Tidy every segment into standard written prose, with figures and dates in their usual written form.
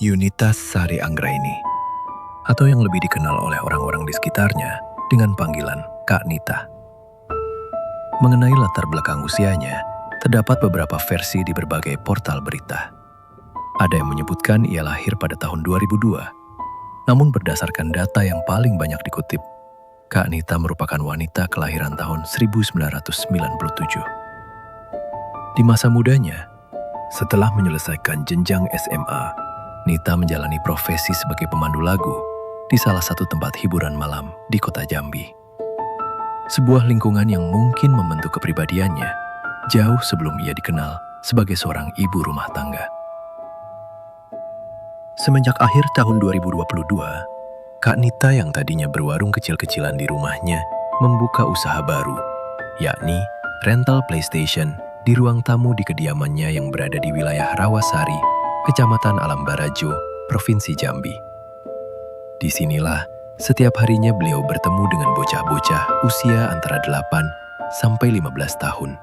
Yunita Sari Anggraini, atau yang lebih dikenal oleh orang-orang di sekitarnya dengan panggilan Kak Nita. Mengenai latar belakang usianya, terdapat beberapa versi di berbagai portal berita. Ada yang menyebutkan ia lahir pada tahun 2002, namun berdasarkan data yang paling banyak dikutip, Kak Nita merupakan wanita kelahiran tahun 1997. Di masa mudanya, setelah menyelesaikan jenjang SMA, Nita menjalani profesi sebagai pemandu lagu di salah satu tempat hiburan malam di kota Jambi. Sebuah lingkungan yang mungkin membentuk kepribadiannya jauh sebelum ia dikenal sebagai seorang ibu rumah tangga. Semenjak akhir tahun 2022, Kak Nita yang tadinya berwarung kecil-kecilan di rumahnya membuka usaha baru, yakni rental PlayStation di ruang tamu di kediamannya yang berada di wilayah Rawasari, Kecamatan Alam Barajo, Provinsi Jambi. Disinilah setiap harinya beliau bertemu dengan bocah-bocah usia antara 8 sampai 15 tahun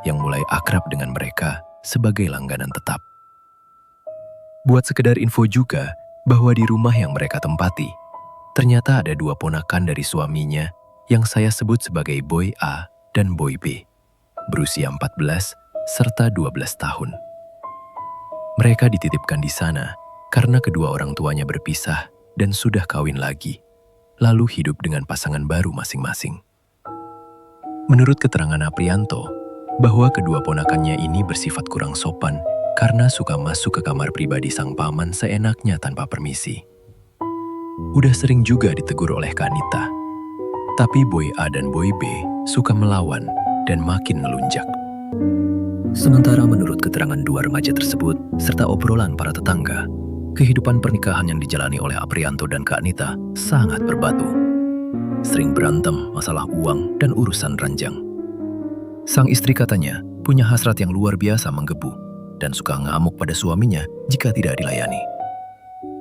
yang mulai akrab dengan mereka sebagai langganan tetap. Buat sekedar info juga bahwa di rumah yang mereka tempati, ternyata ada dua ponakan dari suaminya yang saya sebut sebagai Boy A dan Boy B, berusia 14 serta 12 tahun. Mereka dititipkan di sana karena kedua orang tuanya berpisah dan sudah kawin lagi, lalu hidup dengan pasangan baru masing-masing. Menurut keterangan Aprianto, bahwa kedua ponakannya ini bersifat kurang sopan karena suka masuk ke kamar pribadi sang paman seenaknya tanpa permisi. Udah sering juga ditegur oleh Kak Nita, tapi Boy A dan Boy B suka melawan dan makin melunjak. Sementara menurut keterangan dua remaja tersebut, serta obrolan para tetangga, kehidupan pernikahan yang dijalani oleh Aprianto dan Kak Nita sangat berbatu. Sering berantem masalah uang dan urusan ranjang. Sang istri katanya punya hasrat yang luar biasa menggebu dan suka ngamuk pada suaminya jika tidak dilayani.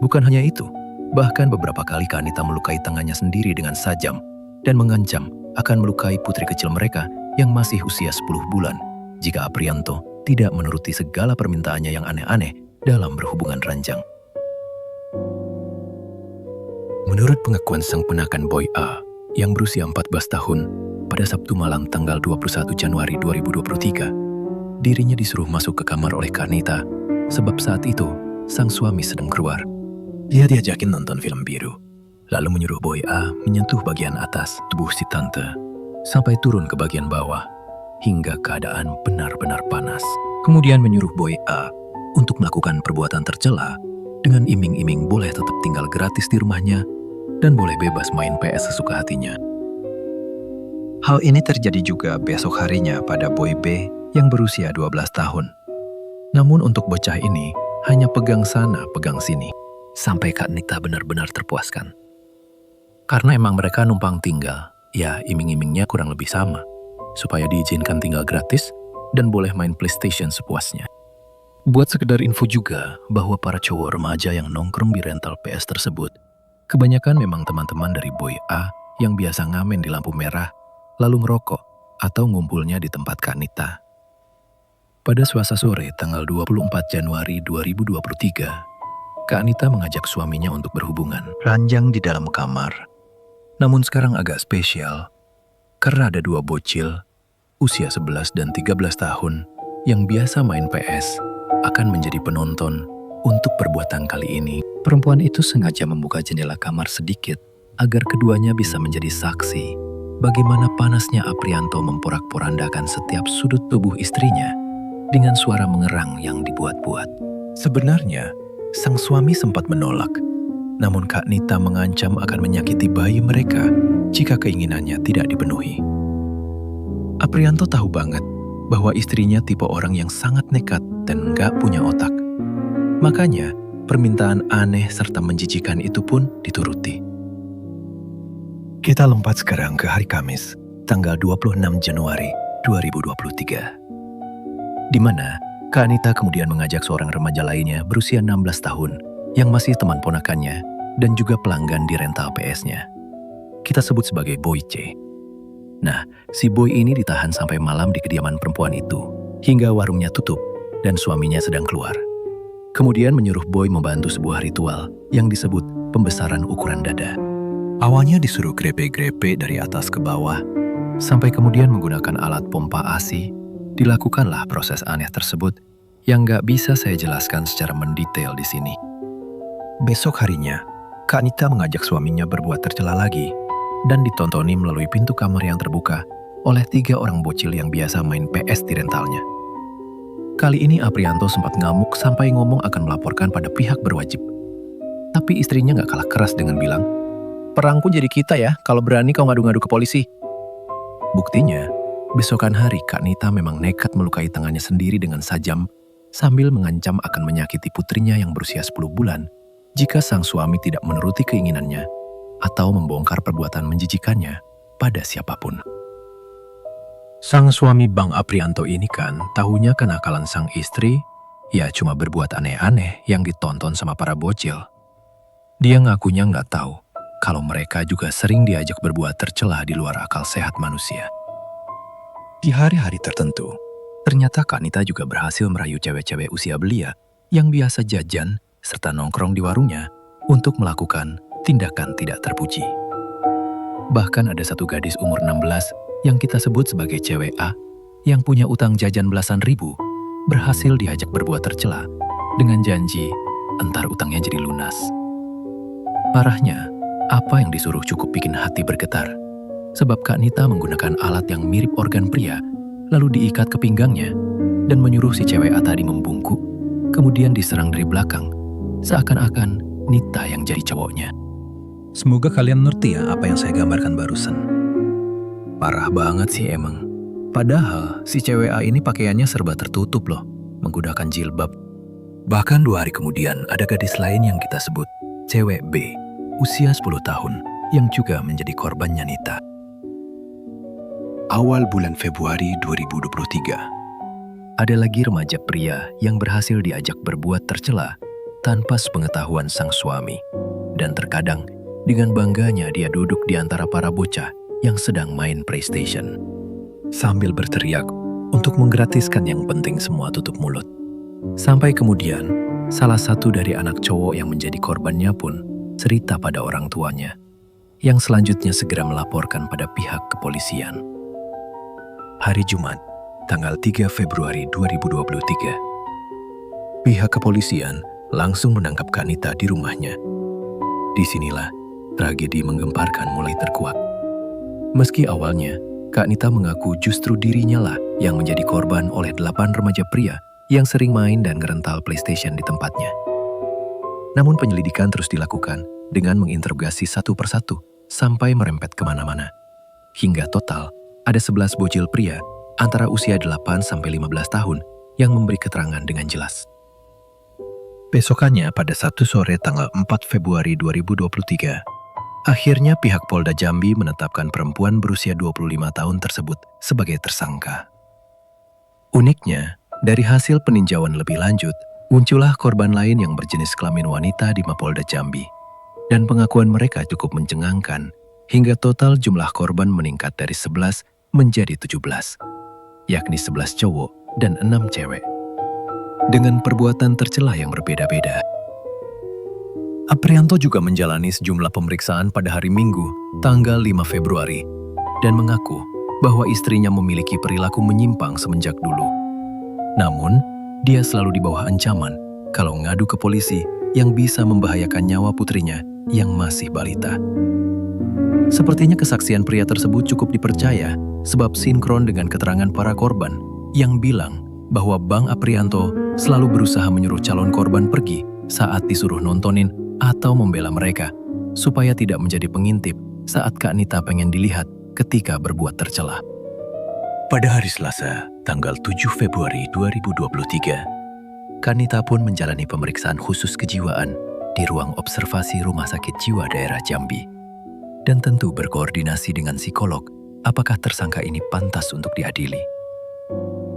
Bukan hanya itu, bahkan beberapa kali Kak Nita melukai tangannya sendiri dengan sajam dan mengancam akan melukai putri kecil mereka yang masih usia 10 bulan jika Aprianto tidak menuruti segala permintaannya yang aneh-aneh dalam berhubungan ranjang. Menurut pengakuan sang ponakan Boy A yang berusia 14 tahun, pada Sabtu malam tanggal 21 Januari 2023, dirinya disuruh masuk ke kamar oleh Kak Nita sebab saat itu sang suami sedang keluar. Dia diajakin nonton film biru, lalu menyuruh Boy A menyentuh bagian atas tubuh si tante sampai turun ke bagian bawah hingga keadaan benar-benar panas. Kemudian menyuruh Boy A untuk melakukan perbuatan tercela dengan iming-iming boleh tetap tinggal gratis di rumahnya dan boleh bebas main PS sesuka hatinya. Hal ini terjadi juga besok harinya pada Boy B yang berusia 12 tahun. Namun untuk bocah ini hanya pegang sana, pegang sini, sampai Kak Nita benar-benar terpuaskan. Karena emang mereka numpang tinggal, ya iming-imingnya kurang lebih sama, supaya diizinkan tinggal gratis dan boleh main PlayStation sepuasnya. Buat sekedar info juga bahwa para cowok remaja yang nongkrong di rental PS tersebut, kebanyakan memang teman-teman dari Boy A yang biasa ngamen di lampu merah, lalu ngerokok atau ngumpulnya di tempat Kak Nita. Pada Selasa sore tanggal 24 Januari 2023, Kak Nita mengajak suaminya untuk berhubungan ranjang di dalam kamar. Namun sekarang agak spesial, karena ada dua bocil, usia 11 dan 13 tahun, yang biasa main PS, akan menjadi penonton untuk perbuatan kali ini. Perempuan itu sengaja membuka jendela kamar sedikit, agar keduanya bisa menjadi saksi bagaimana panasnya Aprianto memporak-porandakan setiap sudut tubuh istrinya dengan suara mengerang yang dibuat-buat. Sebenarnya, sang suami sempat menolak, namun Kak Nita mengancam akan menyakiti bayi mereka jika keinginannya tidak dipenuhi. Aprianto tahu banget bahwa istrinya tipe orang yang sangat nekat dan nggak punya otak. Makanya, permintaan aneh serta menjijikan itu pun dituruti. Kita lompat sekarang ke hari Kamis, tanggal 26 Januari 2023. Di mana Kak Nita kemudian mengajak seorang remaja lainnya berusia 16 tahun yang masih teman ponakannya dan juga pelanggan di rental PS-nya. Kita sebut sebagai Boy C. Nah, si Boy ini ditahan sampai malam di kediaman perempuan itu, hingga warungnya tutup dan suaminya sedang keluar. Kemudian menyuruh Boy membantu sebuah ritual yang disebut pembesaran ukuran dada. Awalnya disuruh grepe-grepe dari atas ke bawah, sampai kemudian menggunakan alat pompa ASI. Dilakukanlah proses aneh tersebut yang gak bisa saya jelaskan secara mendetail di sini. Besok harinya, Kak Nita mengajak suaminya berbuat tercela lagi dan ditontoni melalui pintu kamar yang terbuka oleh 3 orang bocil yang biasa main PS di rentalnya. Kali ini Aprianto sempat ngamuk sampai ngomong akan melaporkan pada pihak berwajib. Tapi istrinya gak kalah keras dengan bilang, "Perang pun jadi kita ya kalau berani kau ngadu-ngadu ke polisi." Buktinya, besokan hari Kak Nita memang nekat melukai tangannya sendiri dengan sajam sambil mengancam akan menyakiti putrinya yang berusia 10 bulan jika sang suami tidak menuruti keinginannya atau membongkar perbuatan menjijikannya pada siapapun. Sang suami Bang Aprianto ini kan tahunya kenakalan sang istri, ya cuma berbuat aneh-aneh yang ditonton sama para bocil. Dia ngakunya nggak tahu kalau mereka juga sering diajak berbuat tercela di luar akal sehat manusia. Di hari-hari tertentu, ternyata Kak Nita juga berhasil merayu cewek-cewek usia belia yang biasa jajan serta nongkrong di warungnya untuk melakukan tindakan tidak terpuji. Bahkan ada satu gadis umur 16 yang kita sebut sebagai cewek A yang punya utang jajan belasan ribu berhasil diajak berbuat tercela dengan janji entar utangnya jadi lunas. Parahnya, apa yang disuruh cukup bikin hati bergetar sebab Kak Nita menggunakan alat yang mirip organ pria lalu diikat ke pinggangnya dan menyuruh si cewek A tadi membungkuk kemudian diserang dari belakang seakan-akan Nita yang jadi cowoknya. Semoga kalian ngerti ya apa yang saya gambarkan barusan. Parah banget sih emang. Padahal si cewek A ini pakaiannya serba tertutup loh, menggunakan jilbab. Bahkan 2 hari kemudian ada gadis lain yang kita sebut cewek B, usia 10 tahun, yang juga menjadi korbannya Nita. Awal bulan Februari 2023, ada lagi remaja pria yang berhasil diajak berbuat tercela tanpa sepengetahuan sang suami. Dan terkadang dengan bangganya dia duduk di antara para bocah yang sedang main PlayStation. Sambil berteriak untuk menggratiskan yang penting semua tutup mulut. Sampai kemudian, salah satu dari anak cowok yang menjadi korbannya pun cerita pada orang tuanya, yang selanjutnya segera melaporkan pada pihak kepolisian. Hari Jumat, tanggal 3 Februari 2023. Pihak kepolisian langsung menangkap Kak Nita di rumahnya. Disinilah tragedi menggemparkan mulai terkuak. Meski awalnya, Kak Nita mengaku justru dirinya lah yang menjadi korban oleh 8 remaja pria yang sering main dan ngerental PlayStation di tempatnya. Namun penyelidikan terus dilakukan dengan menginterogasi satu persatu sampai merempet kemana-mana. Hingga total, ada 11 bocil pria antara usia 8-15 tahun yang memberi keterangan dengan jelas. Besokannya pada Sabtu sore tanggal 4 Februari 2023, akhirnya pihak Polda Jambi menetapkan perempuan berusia 25 tahun tersebut sebagai tersangka. Uniknya, dari hasil peninjauan lebih lanjut, muncullah korban lain yang berjenis kelamin wanita di Mapolda Jambi. Dan pengakuan mereka cukup mencengangkan, hingga total jumlah korban meningkat dari 11 menjadi 17, yakni 11 cowok dan 6 cewek. Dengan perbuatan tercela yang berbeda-beda. Aprianto juga menjalani sejumlah pemeriksaan pada hari Minggu, tanggal 5 Februari, dan mengaku bahwa istrinya memiliki perilaku menyimpang semenjak dulu. Namun, dia selalu di bawah ancaman kalau ngadu ke polisi yang bisa membahayakan nyawa putrinya yang masih balita. Sepertinya kesaksian pria tersebut cukup dipercaya sebab sinkron dengan keterangan para korban yang bilang bahwa Bang Aprianto selalu berusaha menyuruh calon korban pergi saat disuruh nontonin atau membela mereka, supaya tidak menjadi pengintip saat Kak Nita pengen dilihat ketika berbuat tercela. Pada hari Selasa, tanggal 7 Februari 2023, Kak Nita pun menjalani pemeriksaan khusus kejiwaan di ruang observasi Rumah Sakit Jiwa Daerah Jambi. Dan tentu berkoordinasi dengan psikolog apakah tersangka ini pantas untuk diadili.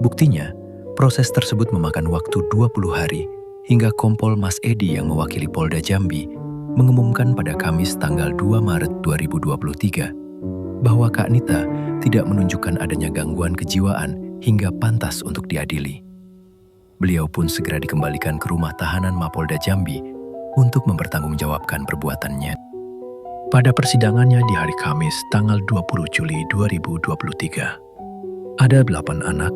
Buktinya, proses tersebut memakan waktu 20 hari hingga Kompol Mas Edi yang mewakili Polda Jambi mengumumkan pada Kamis tanggal 2 Maret 2023 bahwa Kak Nita tidak menunjukkan adanya gangguan kejiwaan hingga pantas untuk diadili. beliau pun segera dikembalikan ke rumah tahanan Mapolda Jambi untuk mempertanggungjawabkan perbuatannya. Pada persidangannya di hari Kamis tanggal 20 Juli 2023, ada 8 anak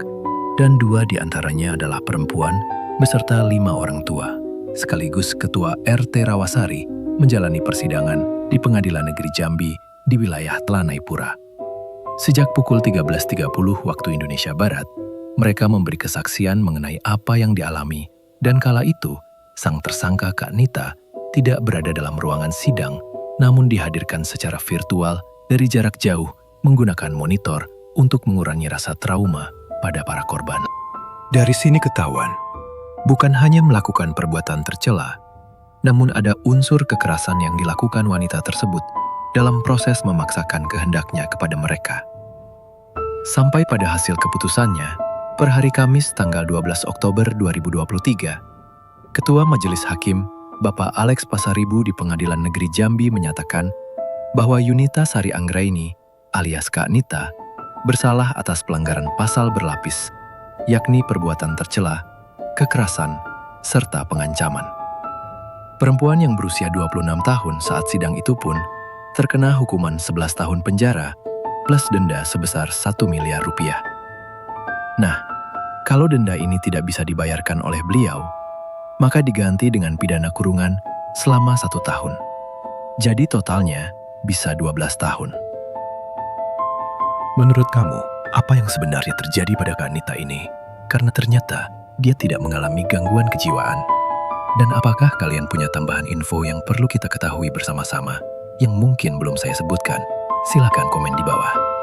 dan 2 diantaranya adalah perempuan beserta 5 orang tua, sekaligus Ketua RT Rawasari menjalani persidangan di Pengadilan Negeri Jambi di wilayah Telanai-Pura. Sejak pukul 13.30 waktu Indonesia Barat, mereka memberi kesaksian mengenai apa yang dialami, dan kala itu, sang tersangka Kak Nita tidak berada dalam ruangan sidang, namun dihadirkan secara virtual dari jarak jauh menggunakan monitor untuk mengurangi rasa trauma pada para korban. Dari sini ketahuan, bukan hanya melakukan perbuatan tercela, namun ada unsur kekerasan yang dilakukan wanita tersebut dalam proses memaksakan kehendaknya kepada mereka. Sampai pada hasil keputusannya, per hari Kamis tanggal 12 Oktober 2023, Ketua Majelis Hakim, Bapak Alex Pasaribu di Pengadilan Negeri Jambi menyatakan bahwa Yunita Sari Anggraini alias Kak Nita bersalah atas pelanggaran pasal berlapis, yakni perbuatan tercela, kekerasan, serta pengancaman. Perempuan yang berusia 26 tahun saat sidang itu pun terkena hukuman 11 tahun penjara plus denda sebesar 1 miliar rupiah. Nah, kalau denda ini tidak bisa dibayarkan oleh beliau, maka diganti dengan pidana kurungan selama 1 tahun. Jadi totalnya bisa 12 tahun. Menurut kamu, apa yang sebenarnya terjadi pada Kak Nita ini? Karena ternyata dia tidak mengalami gangguan kejiwaan. Dan apakah kalian punya tambahan info yang perlu kita ketahui bersama-sama, yang mungkin belum saya sebutkan? Silakan komen di bawah.